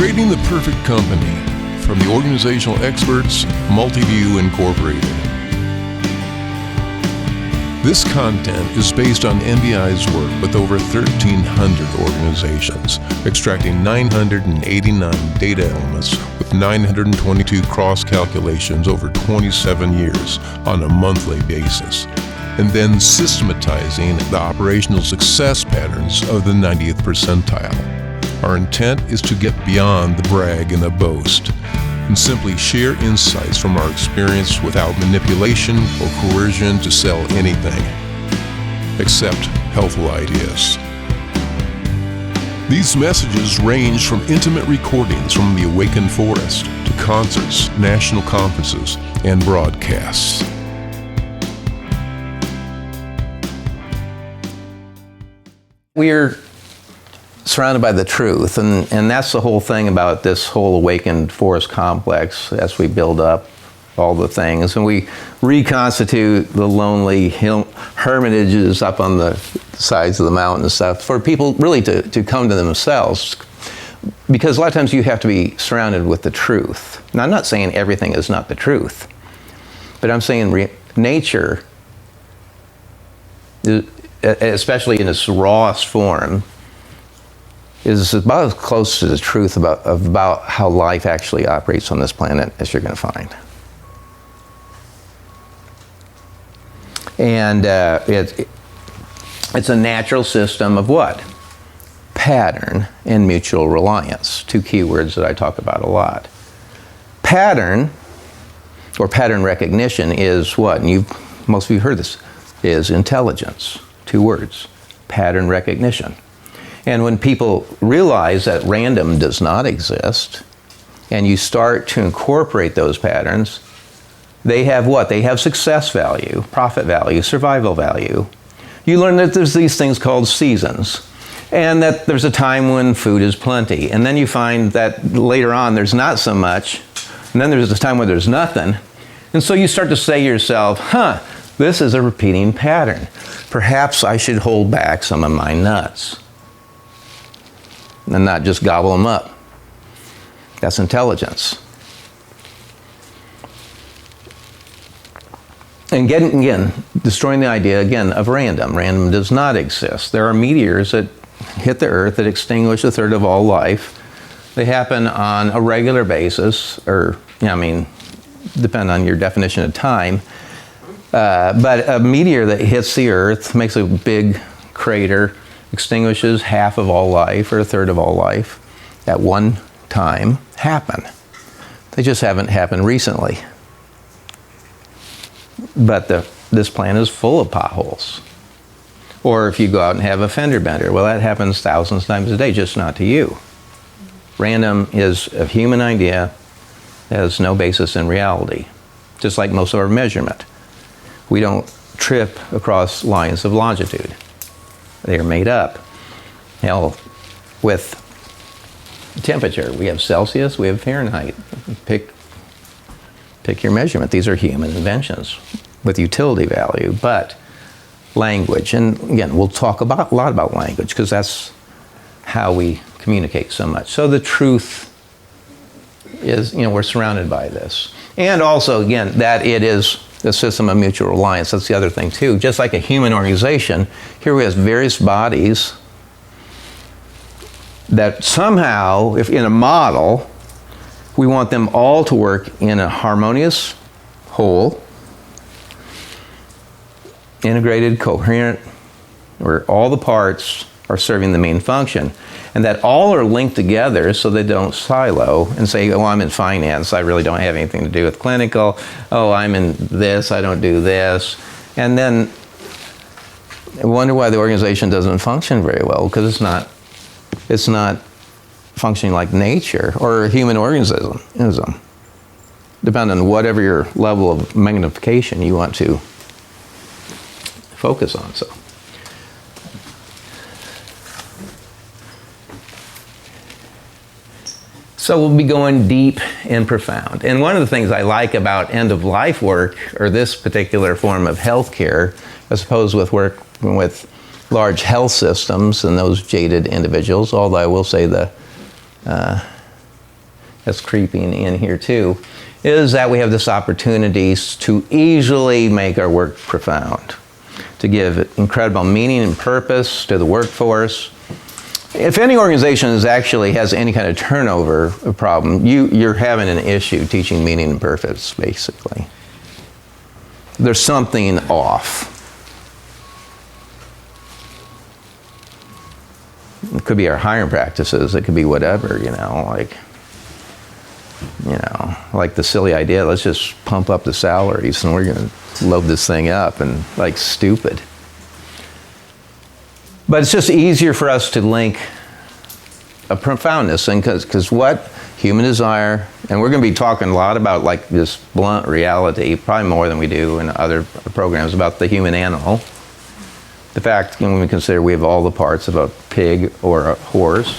Creating the perfect company from the organizational experts, Multiview Incorporated. This content is based on NDI's work with over 1,300 organizations, extracting 989 data elements with 922 cross-calculations over 27 years on a monthly basis, and then systematizing the operational success patterns of the 90th percentile. Our intent is to get beyond the brag and the boast, and simply share insights from our experience without manipulation or coercion to sell anything, except helpful ideas. These messages range from intimate recordings from the Awakened Forest to concerts, national conferences, and broadcasts. We're surrounded by the truth, and that's the whole thing about this whole Awakened Forest complex as we build up all the things and we reconstitute the lonely hermitages up on the sides of the mountain and stuff for people really to come to themselves, because a lot of times you have to be surrounded with the truth. Now, I'm not saying everything is not the truth, but I'm saying nature, especially in its rawest form, is about as close to the truth about how life actually operates on this planet as you're going to find. And it's a natural system of what? Pattern and mutual reliance, two key words that I talk about a lot. Pattern, or pattern recognition, is what? And most of you heard this, is intelligence. Two words, pattern recognition. And when people realize that random does not exist, and you start to incorporate those patterns, they have what? They have success value, profit value, survival value. You learn that there's these things called seasons, and that there's a time when food is plenty. And then you find that later on there's not so much, and then there's a time where there's nothing. And so you start to say to yourself, this is a repeating pattern. Perhaps I should hold back some of my nuts and not just gobble them up. That's intelligence. And again, destroying the idea, again, of random. Random does not exist. There are meteors that hit the Earth that extinguish a third of all life. They happen on a regular basis, or, depend on your definition of time. But a meteor that hits the Earth, makes a big crater, extinguishes half of all life or a third of all life at one time, happen. They just haven't happened recently. But this planet is full of potholes. Or if you go out and have a fender bender, well, that happens thousands of times a day, just not to you. Random is a human idea that has no basis in reality, just like most of our measurement. We don't trip across lines of longitude. They are made up. Hell, with temperature, we have Celsius, we have Fahrenheit. Pick your measurement. These are human inventions with utility value, but language, and again, we'll talk a lot about language because that's how we communicate so much. So the truth is, we're surrounded by this. And also, again, that it is the system of mutual reliance. That's the other thing too. Just like a human organization, here we have various bodies that somehow, if in a model, we want them all to work in a harmonious whole, integrated, coherent, where all the parts are serving the main function, and that all are linked together so they don't silo and say, oh, I'm in finance, I really don't have anything to do with clinical. Oh, I'm in this, I don't do this. And then I wonder why the organization doesn't function very well, because it's not functioning like nature or a human organism. Depending on whatever your level of magnification you want to focus on. So we'll be going deep and profound. And one of the things I like about end-of-life work, or this particular form of healthcare, as opposed with work with large health systems and those jaded individuals, although I will say the that's creeping in here too, is that we have this opportunity to easily make our work profound, to give incredible meaning and purpose to the workforce. If any organization has any kind of turnover problem, you're having an issue teaching meaning and purpose, basically. There's something off. It could be our hiring practices. It could be whatever, like the silly idea, let's just pump up the salaries and we're going to load this thing up and stupid. But it's just easier for us to link a profoundness, and because what human desire, and we're going to be talking a lot about this blunt reality, probably more than we do in other programs, about the human animal. The fact, when we consider we have all the parts of a pig or a horse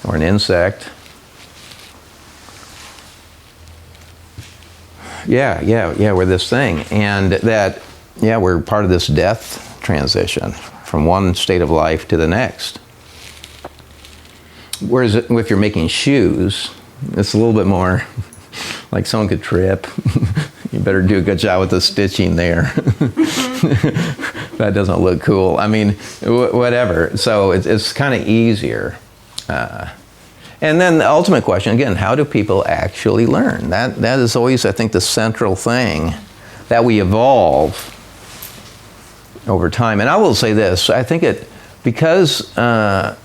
or an insect. We're this thing. And that, we're part of this death transition from one state of life to the next. Whereas if you're making shoes, it's a little bit more like someone could trip. You better do a good job with the stitching there. That doesn't look cool. I mean, whatever. So it's kind of easier. And then the ultimate question, again, how do people actually learn? That is always, I think, the central thing, that we evolve over time. And I will say this, I think because the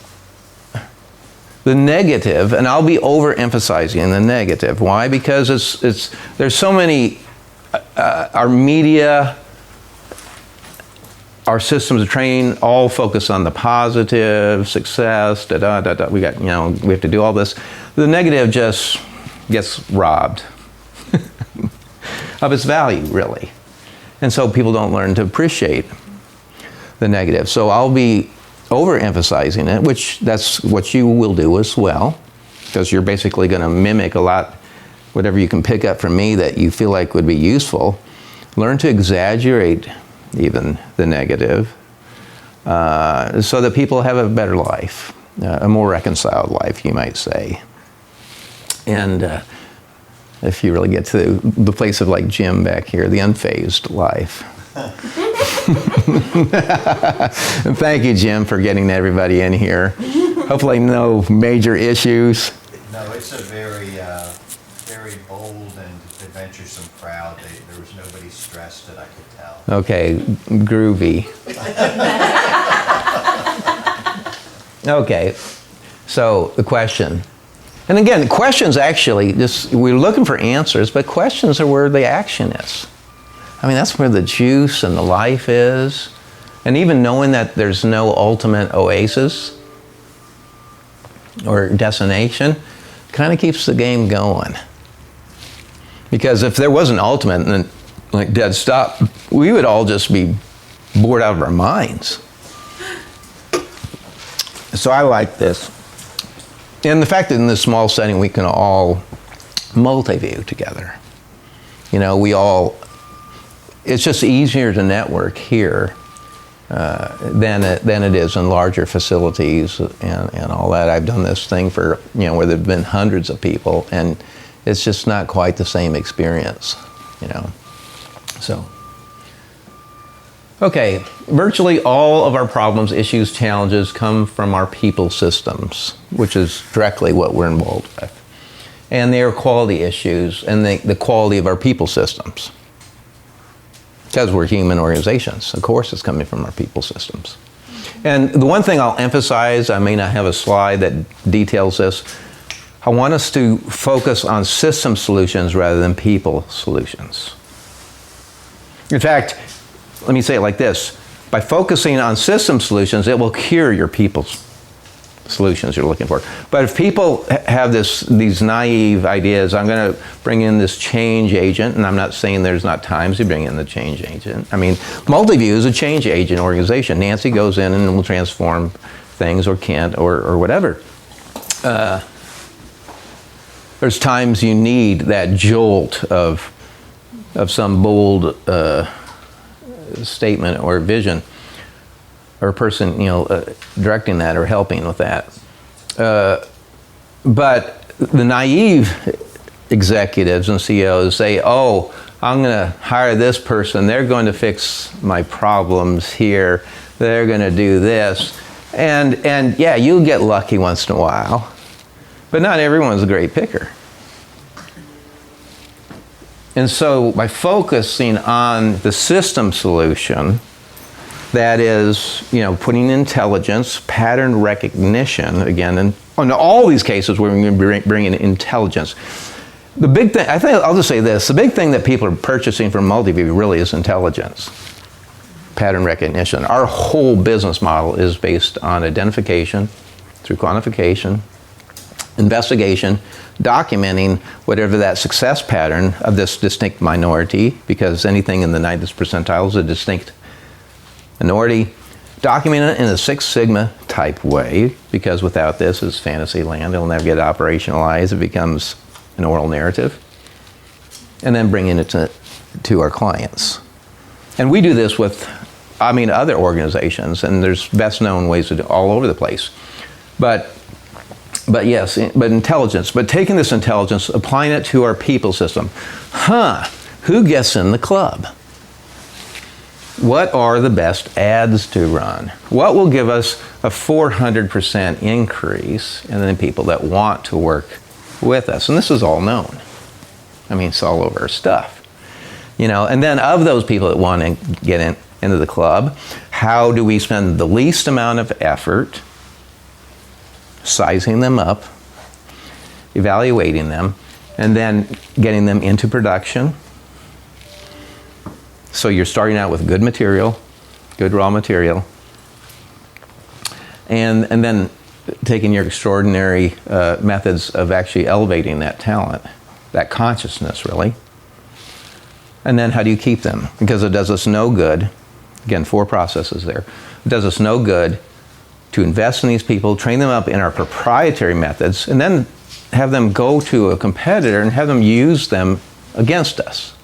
negative, and I'll be overemphasizing the negative. Why? Because there's so many, our media, our systems of training all focus on the positive, success, we have to do all this. The negative just gets robbed of its value, really. And so people don't learn to appreciate the negative. So I'll be overemphasizing it, which that's what you will do as well, because you're basically going to mimic a lot, whatever you can pick up from me that you feel like would be useful. Learn to exaggerate even the negative, so that people have a better life, a more reconciled life, you might say. And if you really get to the place of like Jim back here, the unfazed life. And thank you, Jim, for getting everybody in here. Hopefully no major issues. No, it's a very bold and adventuresome crowd. There was nobody stressed that I could tell. Okay, groovy. Okay, so the question. And again, questions actually, we're looking for answers, but questions are where the action is. I mean, that's where the juice and the life is. And even knowing that there's no ultimate oasis or destination kind of keeps the game going. Because if there was an ultimate and like dead stop, we would all just be bored out of our minds. So I like this. And the fact that in this small setting we can all multi-view together. It's just easier to network here than it is in larger facilities and all that. I've done this thing for, where there have been hundreds of people, and it's just not quite the same experience, So, okay, virtually all of our problems, issues, challenges come from our people systems, which is directly what we're involved with. And they are quality issues and the quality of our people systems. Because we're human organizations, of course it's coming from our people systems. And the one thing I'll emphasize, I may not have a slide that details this, I want us to focus on system solutions rather than people solutions. In fact, let me say it like this, by focusing on system solutions, it will cure your people's solutions you're looking for. But if people have these naive ideas, I'm going to bring in this change agent, and I'm not saying there's not times to bring in the change agent. I mean, Multiview is a change agent organization. Nancy goes in and will transform things, or Kent, or whatever. There's times you need that jolt of some bold statement or vision, or a person, directing that or helping with that. But the naive executives and CEOs say, oh, I'm going to hire this person. They're going to fix my problems here. They're going to do this. And yeah, you'll get lucky once in a while. But not everyone's a great picker. And so by focusing on the system solution, that is, putting intelligence, pattern recognition, again, and in all these cases we're going to bring in intelligence. The big thing, I'll just say this, the big thing that people are purchasing from Multiview really is intelligence, pattern recognition. Our whole business model is based on identification through quantification, investigation, documenting whatever that success pattern of this distinct minority, because anything in the 90th percentile is a distinct minority, document it in a Six Sigma type way, because without this it's fantasy land. It'll never get operationalized. It becomes an oral narrative. And then bringing it to our clients. And we do this with, other organizations, and there's best known ways to do it all over the place. But yes, but intelligence, but taking this intelligence, applying it to our people system. Who gets in the club? What are the best ads to run? What will give us a 400% increase in the people that want to work with us? And this is all known. It's all over our stuff. And then of those people that want to get into the club, how do we spend the least amount of effort sizing them up, evaluating them, and then getting them into production? So you're starting out with good material, good raw material, and then taking your extraordinary methods of actually elevating that talent, that consciousness really. And then how do you keep them? Because it does us no good, again, 4 processes there. It does us no good to invest in these people, train them up in our proprietary methods, and then have them go to a competitor and have them use them against us.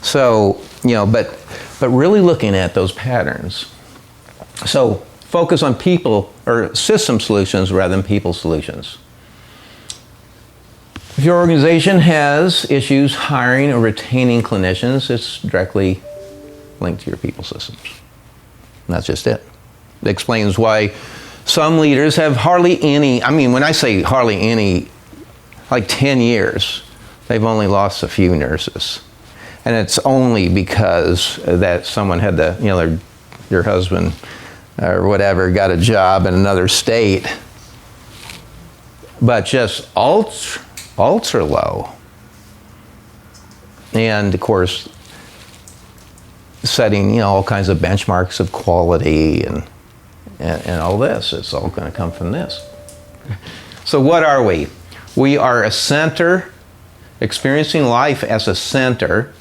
So, but really looking at those patterns. So focus on people or system solutions rather than people solutions. If your organization has issues hiring or retaining clinicians, it's directly linked to your people systems. And that's just it. It explains why some leaders have hardly any, when I say hardly any, like 10 years, they've only lost a few nurses. And it's only because that someone had your husband or whatever got a job in another state, but just ultra low. And of course, setting all kinds of benchmarks of quality and all this. It's all going to come from this. So what are we? We are a center, experiencing life as a center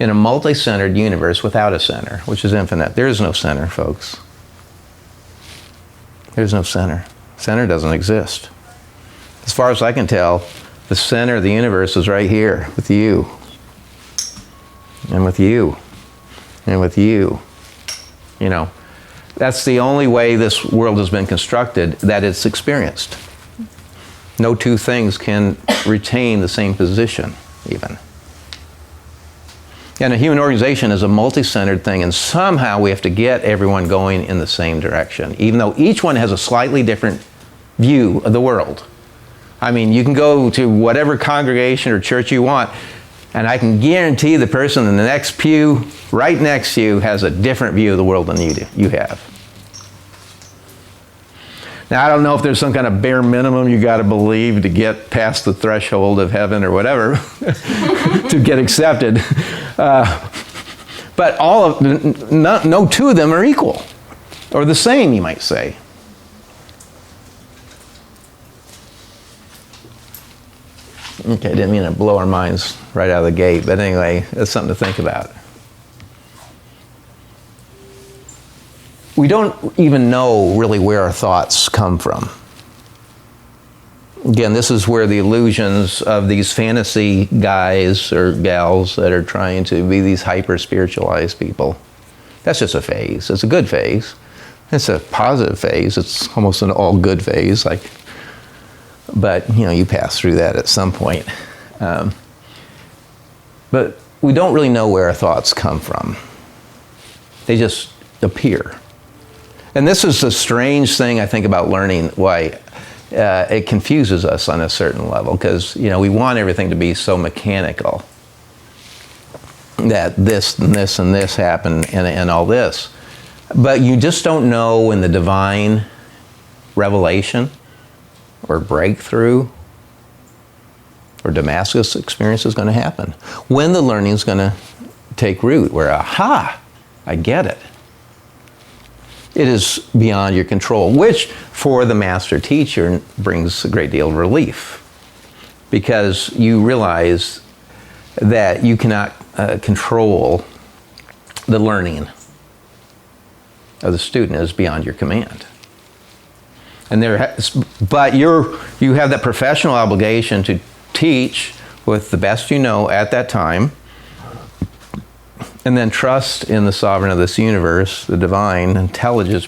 in a multi-centered universe without a center, which is infinite. There is no center, folks. There's no center. Center doesn't exist. As far as I can tell, the center of the universe is right here with you. And with you. And with you. That's the only way this world has been constructed that it's experienced. No two things can retain the same position, even. And a human organization is a multi-centered thing, and somehow we have to get everyone going in the same direction, even though each one has a slightly different view of the world. You can go to whatever congregation or church you want, and I can guarantee the person in the next pew, right next to you, has a different view of the world than you have. Now, I don't know if there's some kind of bare minimum you got to believe to get past the threshold of heaven or whatever to get accepted. But no two of them are equal or the same, you might say. Okay, I didn't mean to blow our minds right out of the gate, but anyway, that's something to think about. We don't even know really where our thoughts come from. Again, this is where the illusions of these fantasy guys or gals that are trying to be these hyper-spiritualized people, that's just a phase. It's a good phase. It's a positive phase. It's almost an all good phase. But you pass through that at some point. But we don't really know where our thoughts come from. They just appear. And this is the strange thing I think about learning, why it confuses us on a certain level, because we want everything to be so mechanical, that this and this and this happen and all this. But you just don't know when the divine revelation or breakthrough or Damascus experience is going to happen. When the learning is going to take root, where, aha, I get it. It is beyond your control, which for the master teacher brings a great deal of relief, because you realize that you cannot control the learning of the student. Is beyond your command. And but you have that professional obligation to teach with the best you know at that time, and then trust in the sovereign of this universe, the divine intelligence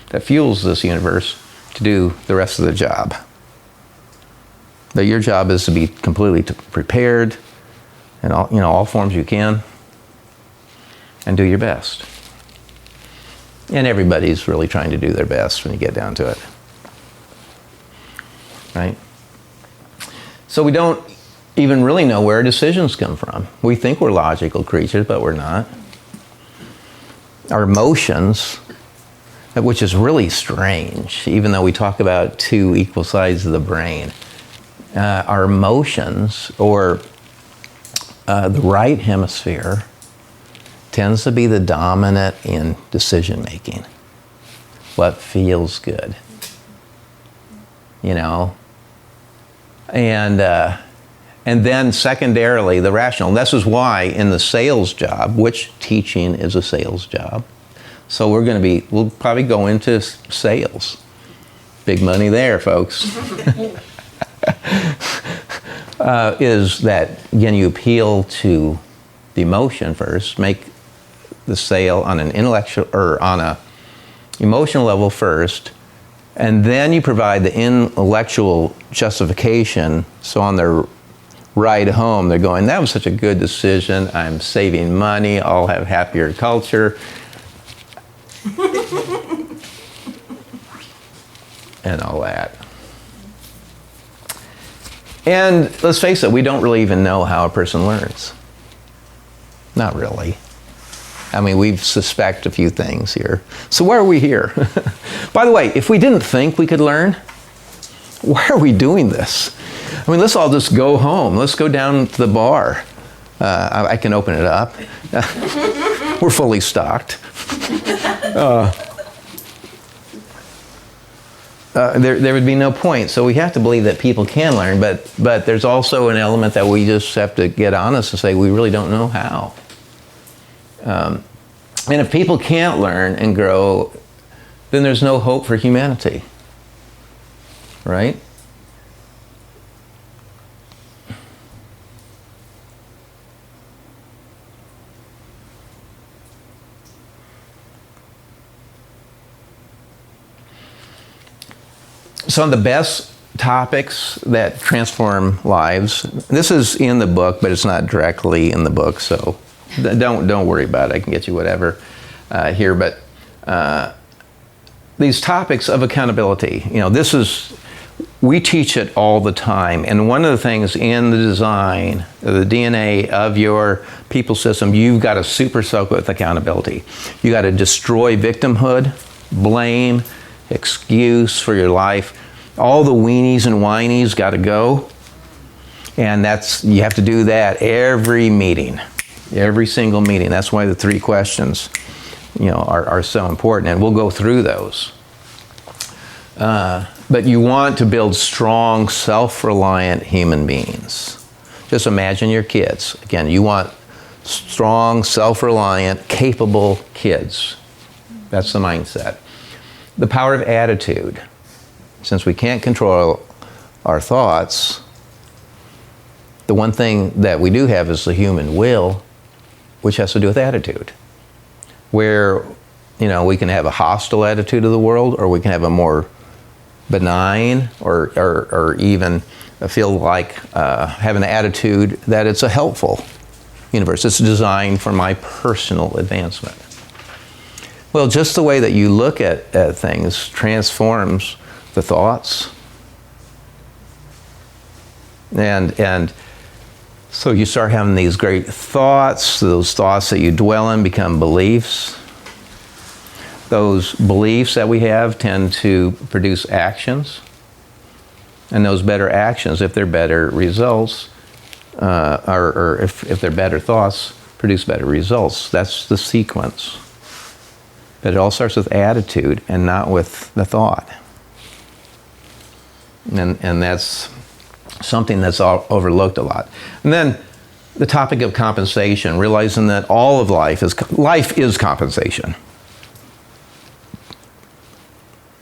that fuels this universe, to do the rest of the job. That your job is to be completely prepared in all forms you can, and do your best. And everybody's really trying to do their best when you get down to it. Right? So we don't even really know where our decisions come from. We think we're logical creatures, but we're not. Our emotions, which is really strange, even though we talk about two equal sides of the brain, our emotions, or the right hemisphere, tends to be the dominant in decision making. What feels good, and then secondarily the rational. And this is why in the sales job, which teaching is a sales job, so we'll probably go into sales. Big money there, folks. Is that, again, you appeal to the emotion first, make the sale on an intellectual or on a emotional level first, and then you provide the intellectual justification. So on their ride home, they're going, that was such a good decision, I'm saving money, I'll have happier culture. And all that. And let's face it, we don't really even know how a person learns. Not really. I mean, we suspect a few things here. So why are we here? By the way, if we didn't think we could learn, why are we doing this? I mean, let's all just go home. Let's go down to the bar. I can open it up. We're fully stocked. There would be no point. So we have to believe that people can learn, but there's also an element that we just have to get honest and say we really don't know how. And if people can't learn and grow, then there's no hope for humanity, right? Some of the best topics that transform lives. This is in the book, but it's not directly in the book, so don't worry about it. I can get you whatever here, but these topics of accountability. We teach it all the time, and one of the things in the design, the DNA of your people system, you've got to super soak with accountability. You got to destroy victimhood, blame, excuse for your life. All the weenies and whinies got to go, and you have to do that every meeting, every single meeting. That's why the 3 questions, are so important, and we'll go through those. But you want to build strong, self-reliant human beings. Just imagine your kids. Again, you want strong, self-reliant, capable kids. That's the mindset. The power of attitude. Since we can't control our thoughts, the one thing that we do have is the human will, which has to do with attitude. Where we can have a hostile attitude of the world, or we can have a more benign, or even feel like have an attitude that it's a helpful universe. It's designed for my personal advancement. Well, just the way that you look at things transforms the thoughts. And so you start having these great thoughts. Those thoughts that you dwell in become beliefs. Those beliefs that we have tend to produce actions. And those better actions, if they're better results, or if they're better thoughts, produce better results. That's the sequence. But it all starts with attitude and not with the thought. And that's something that's overlooked a lot. And then the topic of compensation, realizing that all of life is compensation.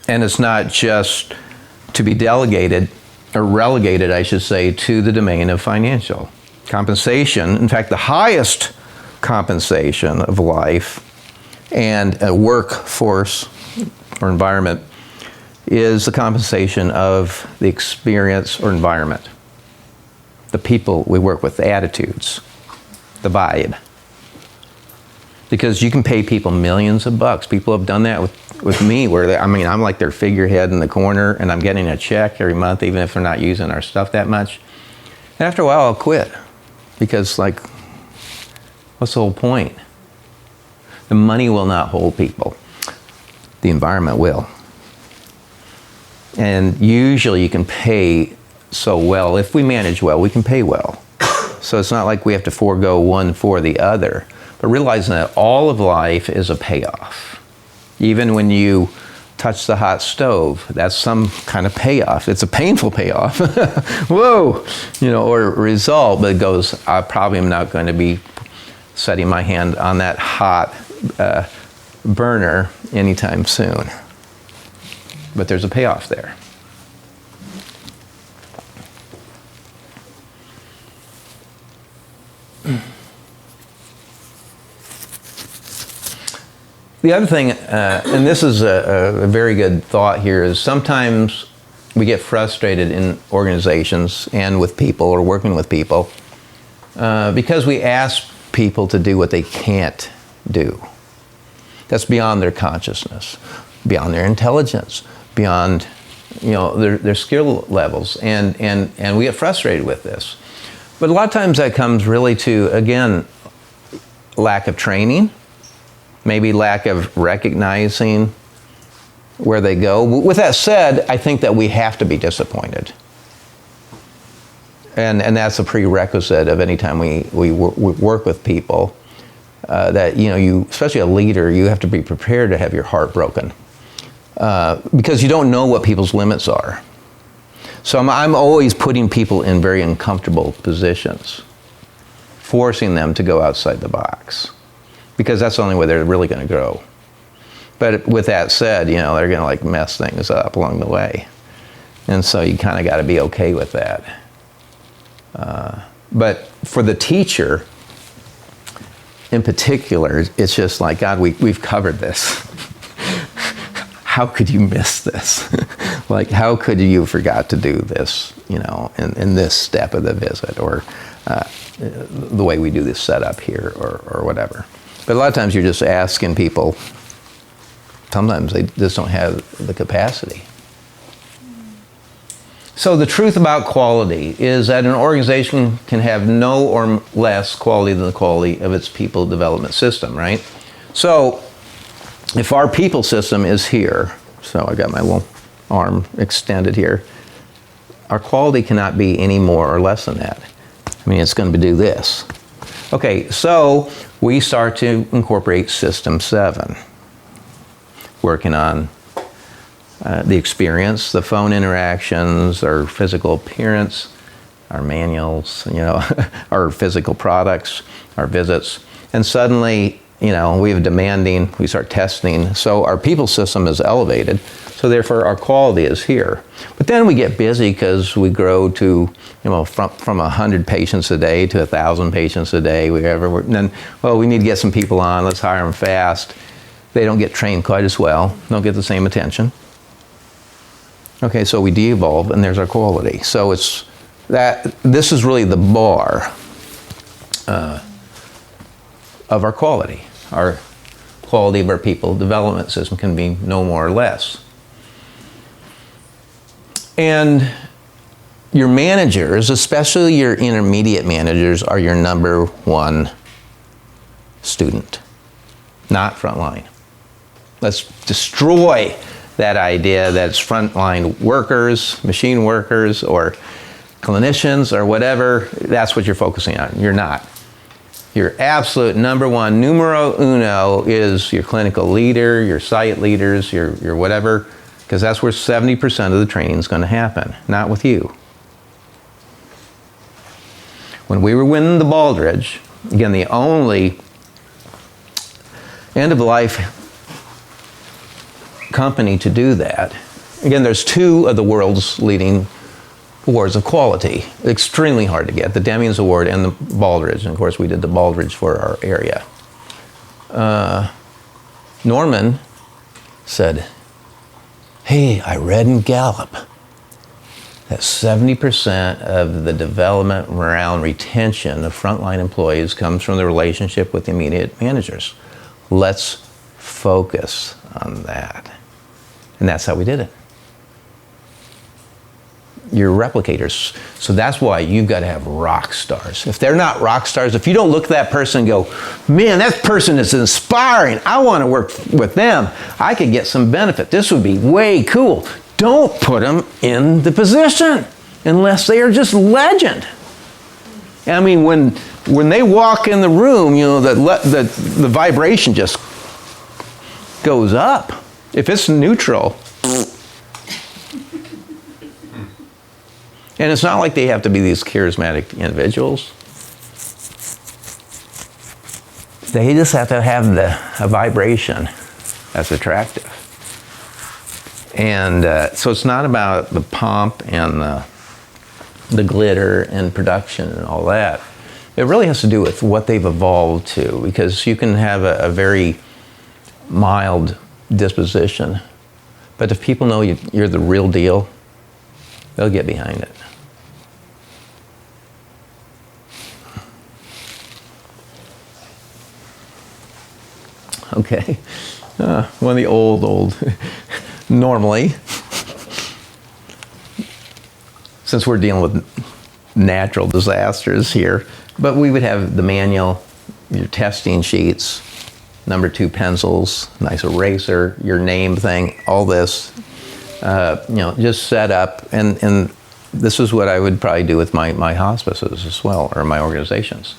And it's not just to be delegated, or relegated, I should say, to the domain of financial. Compensation, in fact, the highest compensation of life and a workforce or environment is the compensation of the experience or environment. The people we work with, the attitudes, the vibe. Because you can pay people millions of bucks. People have done that with me, where I'm like their figurehead in the corner, and I'm getting a check every month, even if they're not using our stuff that much. And after a while, I'll quit. Because, what's the whole point? The money will not hold people. The environment will. And usually you can pay so well. If we manage well, we can pay well. So it's not like we have to forego one for the other. But realizing that all of life is a payoff. Even when you touch the hot stove, that's some kind of payoff. It's a painful payoff. Whoa! Or result, but it goes, I probably am not going to be setting my hand on that hot burner anytime soon. But there's a payoff there. The other thing, and this is a very good thought here, is sometimes we get frustrated in organizations and with people, or working with people, because we ask people to do what they can't do. That's beyond their consciousness, beyond their intelligence, beyond their skill levels, and we get frustrated with this. But a lot of times that comes really to, again, lack of training, maybe lack of recognizing where they go. With that said, I think that we have to be disappointed. And that's a prerequisite of any time we work with people, that you, especially a leader, you have to be prepared to have your heart broken, because you don't know what people's limits are. So I'm always putting people in very uncomfortable positions, forcing them to go outside the box, because that's the only way they're really going to grow. But with that said, they're going to mess things up along the way. And so you kind of got to be okay with that. But for the teacher, in particular, it's just like, God, we've covered this. How could you miss this? How could you forgot to do this, in this step of the visit, or the way we do this setup here, or whatever. But a lot of times you're just asking people, sometimes they just don't have the capacity. So the truth about quality is that an organization can have no or less quality than the quality of its people development system, right? So if our people system is here, so I got my little arm extended here, our quality cannot be any more or less than that. It's going to do this. Okay, so we start to incorporate System 7, working on the experience, the phone interactions, our physical appearance, our manuals, our physical products, our visits. And suddenly, we have demanding, we start testing. So our people system is elevated. So therefore our quality is here. But then we get busy because we grow to, from 100 patients a day to 1,000 patients a day. And then, we need to get some people on, let's hire them fast. They don't get trained quite as well, don't get the same attention. Okay, so we de-evolve, and there's our quality. So it's that, this is really the bar of our quality. Our quality of our people development system can be no more or less. And your managers, especially your intermediate managers, are your number one student, not frontline. Let's destroy that idea that it's frontline workers, machine workers, or clinicians, or whatever. That's what you're focusing on. You're not. Your absolute number one, numero uno, is your clinical leader, your site leaders, your whatever, because that's where 70% of the training is going to happen, not with you. When we were winning the Baldrige, again, the only end-of-life company to do that, again, there's two of the world's leading awards of quality. Extremely hard to get, the Demings Award and the Baldrige. And of course, we did the Baldrige for our area. Norman said, hey, I read in Gallup that 70% of the development, morale, and retention of frontline employees comes from the relationship with the immediate managers. Let's focus on that. And that's how we did it. You're replicators. So that's why you've got to have rock stars. If they're not rock stars, if you don't look at that person and go, man, that person is inspiring, I want to work with them, I could get some benefit, this would be way cool. Don't put them in the position unless they are just legend. I mean, when they walk in the room, you know, the vibration just goes up. If it's neutral, and it's not like they have to be these charismatic individuals. They just have to have a vibration that's attractive. And so it's not about the pomp and the glitter and production and all that. It really has to do with what they've evolved to, because you can have a very mild disposition, but if people know you're the real deal, they'll get behind it. Okay, one of the old, normally, since we're dealing with natural disasters here, but we would have the manual, your testing sheets, number 2 pencils, nice eraser, your name thing, all this, you know, just set up, and this is what I would probably do with my hospices as well, or my organizations.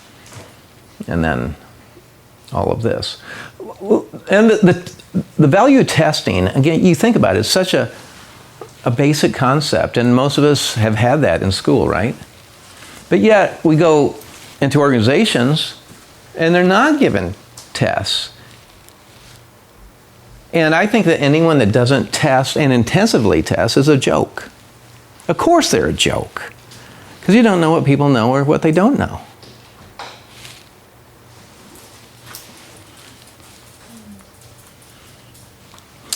And then all of this. And the value of testing, again, you think about it, it's such a basic concept, and most of us have had that in school, right? But yet, we go into organizations, and they're not given tests. And I think that anyone that doesn't test and intensively test is a joke. Of course they're a joke, because you don't know what people know or what they don't know.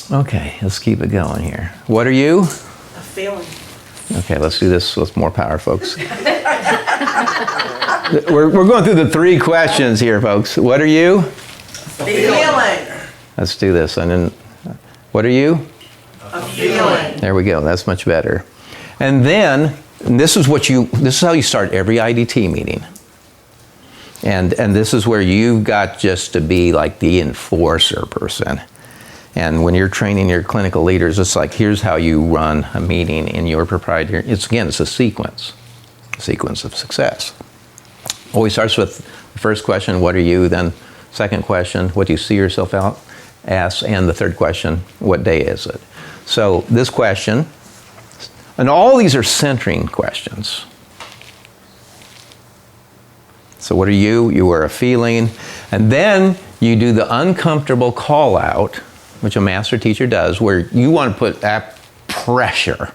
Okay, let's keep it going here. What are you? A feeling. Okay, let's do this with more power, folks. We're going through the 3 questions here, folks. What are you? Feeling. Let's do this. And then, what are you? A feeling. There we go. That's much better. And then, this is how you start every IDT meeting. And this is where you've got just to be like the enforcer person. And when you're training your clinical leaders, it's like, here's how you run a meeting in your proprietary, it's a sequence of success. Always starts with the first question, what are you? Then second question, what do you see yourself out as? And the third question, what day is it? So this question, and all these are centering questions. So what are you? You are a feeling. And then you do the uncomfortable call out, which a master teacher does, where you want to put that pressure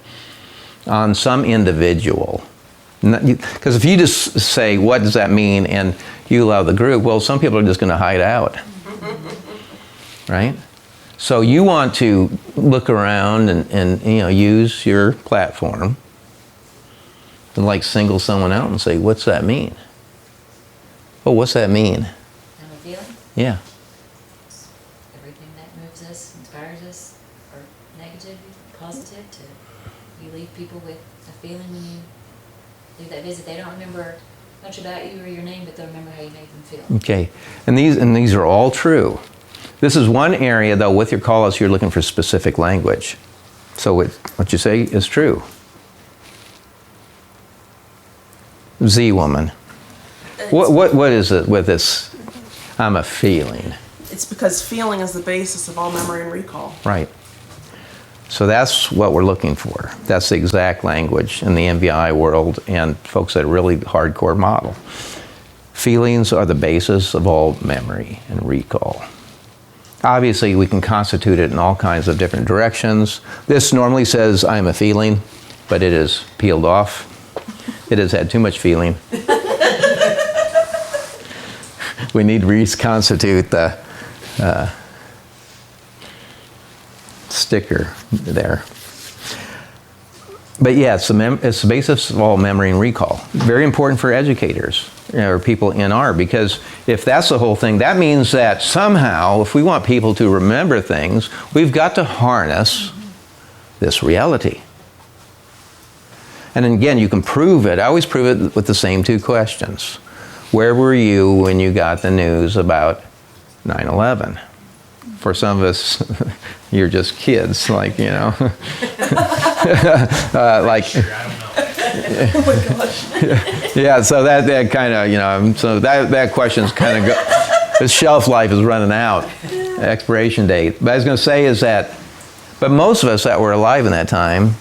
on some individual. Because if you just say, what does that mean, and you allow the group, well, some people are just going to hide out, right? So you want to look around and use your platform and like single someone out and say, what's that mean? Oh, what's that mean? I'm a feeling. Yeah. Everything that moves us, inspires us, or negative, positive, you leave people with a feeling when you leave that visit. They don't remember much about you or your name, but they'll remember how you made them feel. Okay, and these are all true. This is one area, though, with your call-outs, you're looking for specific language. So what you say is true. Z woman. What is it with this? I'm a feeling. It's because feeling is the basis of all memory and recall. Right. So that's what we're looking for. That's the exact language in the MBI world and folks that really hardcore model. Feelings are the basis of all memory and recall. Obviously, we can constitute it in all kinds of different directions. This normally says, I'm a feeling, but it is peeled off. It has had too much feeling. We need to reconstitute the sticker there. But yeah, it's the basis of all memory and recall. Very important for educators or people in R, because if that's the whole thing, that means that somehow, if we want people to remember things, we've got to harness this reality. And again, you can prove it. I always prove it with the same two questions. Where were you when you got the news about 9/11? For some of us, you're just kids, like, like. Oh my gosh. Yeah, so that kind of, so that question's kind of, the shelf life is running out, expiration date. But I was going to say is that, but most of us that were alive in that time,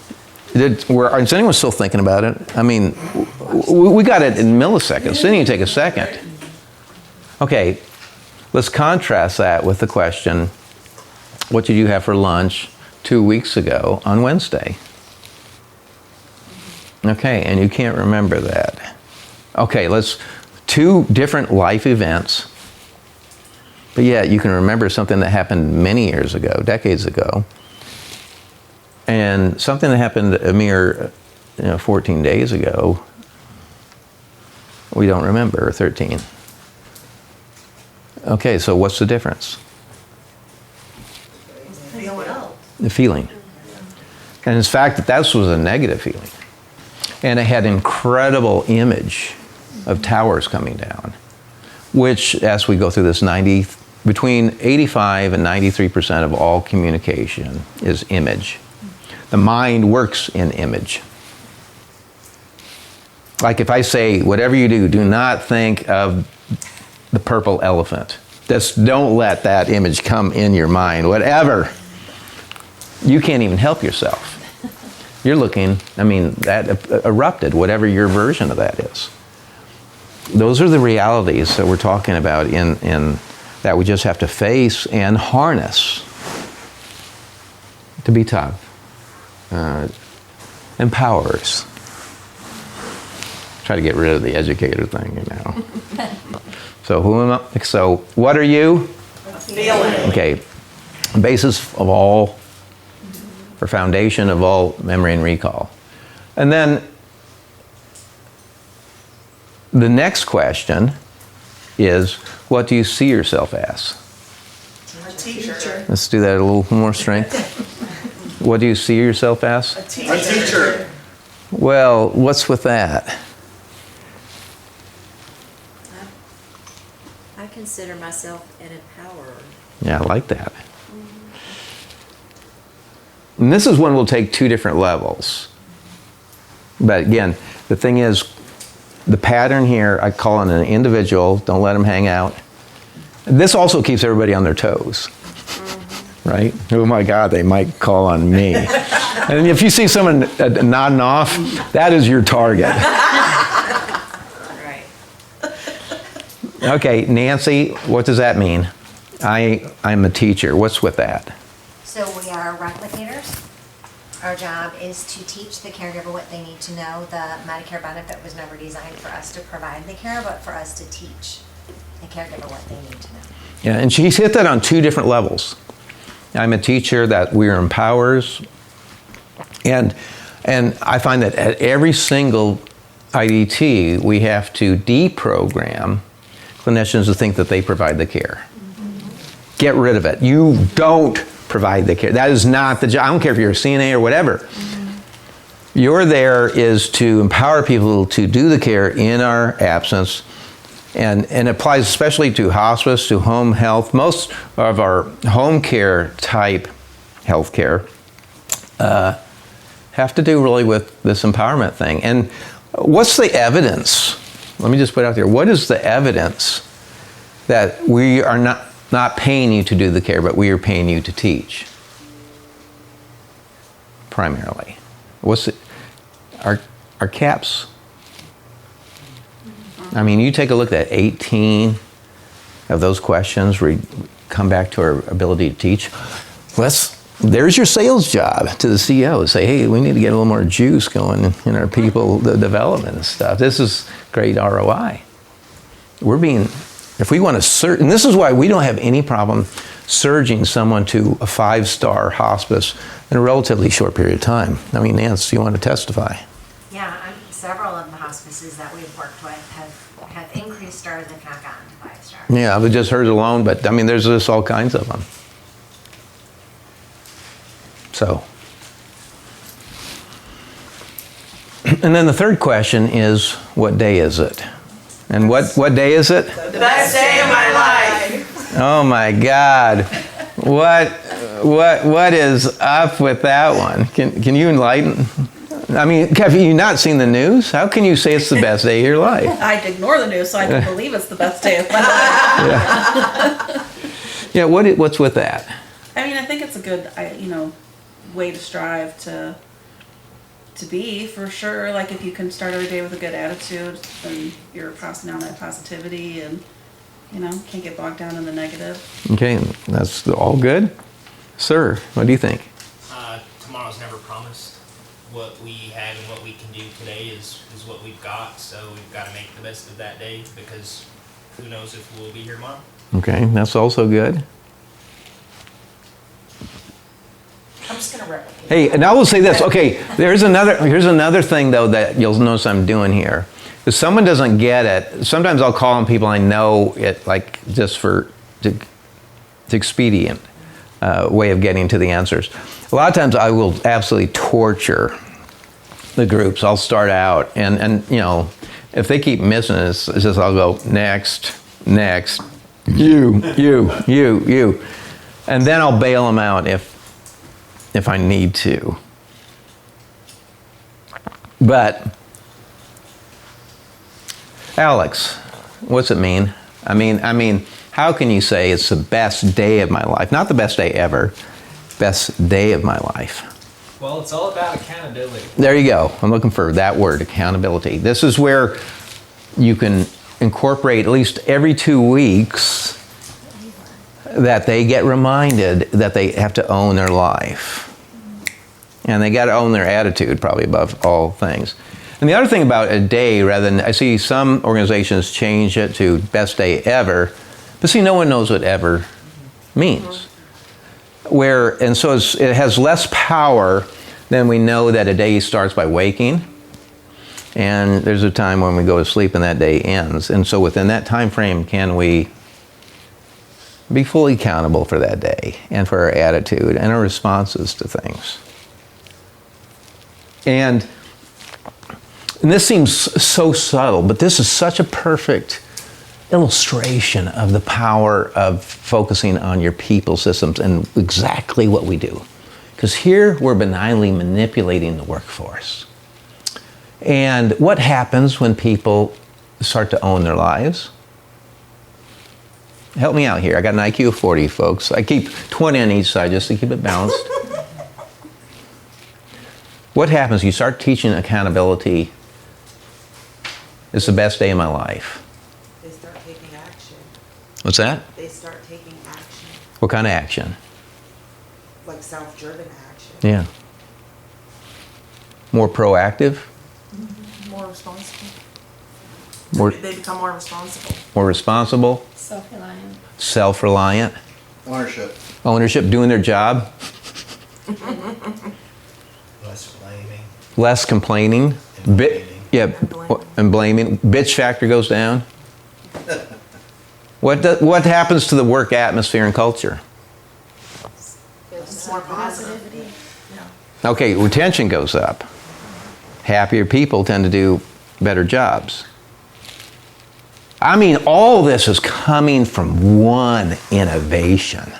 is anyone still thinking about it? I mean, we got it in milliseconds. It didn't even take a second. Okay, let's contrast that with the question, what did you have for lunch 2 weeks ago on Wednesday? Okay, and you can't remember that. Okay, two different life events, but yet you can remember something that happened many years ago, decades ago, and something that happened a mere 14 days ago, we don't remember, or 13. Okay, so what's the difference? The feeling. And in fact, that was a negative feeling. And it had incredible image of towers coming down, which, as we go through this, between 85 and 93% of all communication is image. The mind works in image. Like if I say, whatever you do, do not think of the purple elephant. Just don't let that image come in your mind, whatever. You can't even help yourself. You're looking, that erupted, whatever your version of that is. Those are the realities that we're talking about in that we just have to face and harness to be tough. Empowers. Try to get rid of the educator thing, So who am I? So what are you? A feeling. Okay. Basis of all, or foundation of all memory and recall. And then the next question is, what do you see yourself as? A teacher. Let's do that a little more strength. What do you see yourself as? A teacher. Well, what's with that? I consider myself an empowerer. Yeah, I like that. And this is when we'll take two different levels. But again, the thing is, the pattern here, I call it an individual, don't let them hang out. This also keeps everybody on their toes, right? Oh my God, they might call on me. And if you see someone nodding off, that is your target. Right. Okay, Nancy, what does that mean? I'm a teacher. What's with that? So we are replicators. Our job is to teach the caregiver what they need to know. The Medicare benefit was never designed for us to provide the care, but for us to teach the caregiver what they need to know. Yeah, and she's hit that on two different levels. I'm a teacher that we're empowers. And I find that at every single IDT, we have to deprogram clinicians to think that they provide the care. Get rid of it. You don't provide the care. That is not the job. I don't care if you're a CNA or whatever. You're there is to empower people to do the care in our absence, and it applies especially to hospice, to home health. Most of our home care type health care have to do really with this empowerment thing. And what's the evidence? Let me just put it out there. What is the evidence that we are not paying you to do the care, but we are paying you to teach? Primarily. What's it? Our caps. I mean, you take a look at 18 of those questions where we come back to our ability to teach. There's your sales job to the CEO. Say, hey, we need to get a little more juice going in our people, the development and stuff. This is great ROI. If we want to and this is why we don't have any problem surging someone to a 5-star hospice in a relatively short period of time. I mean, Nance, you want to testify? Yeah, several of the hospices that we've worked with have increased stars, if not gotten to 5 stars. Yeah, I've just heard alone, but I mean, there's just all kinds of them. So, and then the third question is, what day is it? And what day is it? The best day of my life. Oh my God. What is up with that one? Can you enlighten? I mean, have you not seen the news? How can you say it's the best day of your life? I'd ignore the news so I can believe it's the best day of my life. Yeah, what's with that? I mean, I think it's a good, way to strive to be, for sure. Like, if you can start every day with a good attitude, then you're passing down that positivity and, can't get bogged down in the negative. Okay, that's all good. Sir, what do you think? Tomorrow's never promised. What we have and what we can do today is what we've got, so we've got to make the best of that day, because who knows if we'll be here tomorrow. Okay, that's also good. I'm just going to replicate. Hey, and I will say this. Okay, here's another thing though that you'll notice I'm doing here. If someone doesn't get it, sometimes I'll call on people I know it, like, just for the expedient way of getting to the answers. A lot of times I will absolutely torture the groups. I'll start out and if they keep missing it, it's just I'll go next, you, and then I'll bail them out if I need to. But Alex, what's it mean? I mean, how can you say it's the best day of my life? Not the best day ever, best day of my life. Well, it's all about accountability. There you go. I'm looking for that word, accountability. This is where you can incorporate at least every 2 weeks that they get reminded that they have to own their life. And they got to own their attitude, probably above all things. And the other thing about a day, rather than, I see some organizations change it to best day ever, but see, no one knows what ever means. And so it has less power than we know that a day starts by waking, and there's a time when we go to sleep and that day ends. And so within that time frame, can we be fully accountable for that day and for our attitude and our responses to things? And this seems so subtle, but this is such a perfect illustration of the power of focusing on your people systems and exactly what we do. Because here we're benignly manipulating the workforce. And what happens when people start to own their lives? Help me out here. I got an IQ of 40, folks. I keep 20 on each side just to keep it balanced. What happens? You start teaching accountability. It's the best day of my life. They start taking action. What's that? They start taking action. What kind of action? Like self-driven action. Yeah. More proactive? More responsible. More, They become more responsible. more responsible? Self-reliant. Self-reliant? Ownership. Ownership, doing their job, Less blaming. less complaining. And Bi- blaming. yeah, And blaming. and blaming. Bitch factor goes down. What happens to the work atmosphere and culture? More positivity. Okay, retention goes up. Happier people tend to do better jobs. I mean, all this is coming from one innovation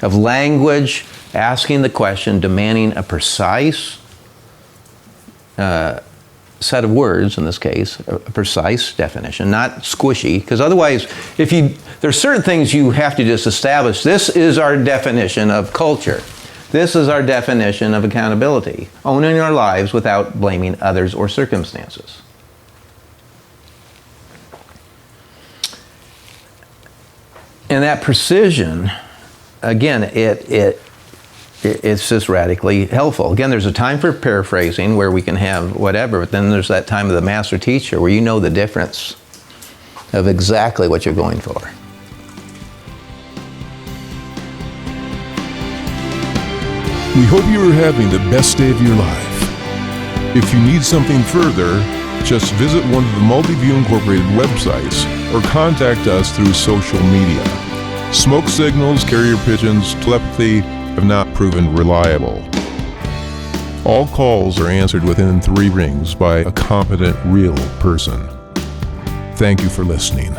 of language, asking the question, demanding a precise set of words, in this case, a precise definition, not squishy, because otherwise, there's certain things you have to just establish. This is our definition of culture. This is our definition of accountability, owning our lives without blaming others or circumstances. And that precision, again, it's just radically helpful. Again, there's a time for paraphrasing where we can have whatever, but then there's that time of the master teacher where you know the difference of exactly what you're going for. We hope you are having the best day of your life. If you need something further, just visit one of the Multiview Incorporated websites or contact us through social media. Smoke signals, carrier pigeons, telepathy have not proven reliable. All calls are answered within 3 rings by a competent, real person. Thank you for listening.